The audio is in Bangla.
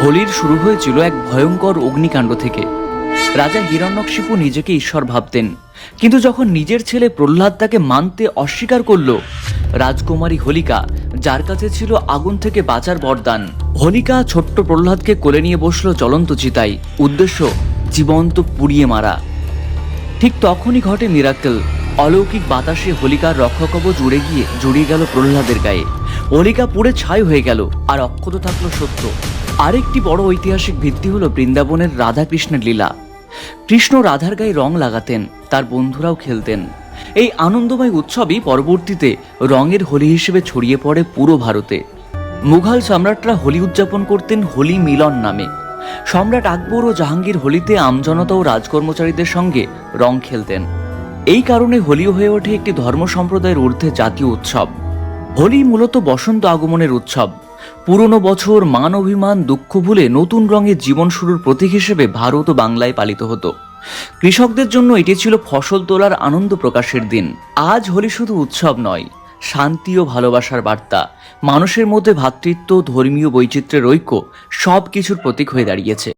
হোলির শুরু হয়েছিল এক ভয়ঙ্কর অগ্নিকাণ্ড থেকে। রাজা হিরণ্যকশিপু নিজেকে ঈশ্বর ভাবতেন, কিন্তু যখন নিজের ছেলে প্রহ্লাদ তাকে মানতে অস্বীকার করল, রাজকুমারী হোলিকা, যার কাছে ছিল আগুন থেকে বাঁচার বরদান, হোলিকা ছোট্ট প্রহ্লাদকে কোলে নিয়ে বসলো জ্বলন্ত চিতায়, উদ্দেশ্য জীবন্ত পুড়িয়ে মারা। ঠিক তখনই ঘটে মিরাকেল। অলৌকিক বাতাসে হোলিকার রক্ষাকবচ উড়ে গিয়ে জড়িয়ে গেল প্রহ্লাদের গায়ে। হোলিকা পুড়ে ছাই হয়ে গেল, আর অক্ষত থাকলো সত্য। আরেকটি বড় ঐতিহাসিক ভিত্তি হলো বৃন্দাবনের রাধাকৃষ্ণের লীলা। কৃষ্ণ রাধার গায়ে রং লাগাতেন, তার বন্ধুরাও খেলতেন। এই আনন্দময় উৎসবই পরবর্তীতে রঙের হোলি হিসেবে ছড়িয়ে পড়ে পুরো ভারতে। মুঘল সম্রাটরা হোলি উদযাপন করতেন হোলি মিলন নামে। সম্রাট আকবর ও জাহাঙ্গীর হোলিতে আমজনতা ও রাজকর্মচারীদের সঙ্গে রং খেলতেন। এই কারণে হোলিও হয়ে ওঠে একটি ধর্ম সম্প্রদায়ের ঊর্ধ্বে জাতীয় উৎসব। হোলি মূলত বসন্ত আগমনের উৎসব। পুরনো বছর, মান অভিমান, দুঃখ ভুলে নতুন রঙে জীবন শুরুর প্রতীক হিসেবে ভারত ও বাংলায় পালিত হতো। কৃষকদের জন্য এটি ছিল ফসল তোলার আনন্দ প্রকাশের দিন। আজ হোলি শুধু উৎসব নয়, শান্তি ও ভালোবাসার বার্তা, মানুষের মধ্যে ভ্রাতৃত্ব, ধর্মীয় বৈচিত্র্যের ঐক্য, সব কিছুর প্রতীক হয়ে দাঁড়িয়েছে।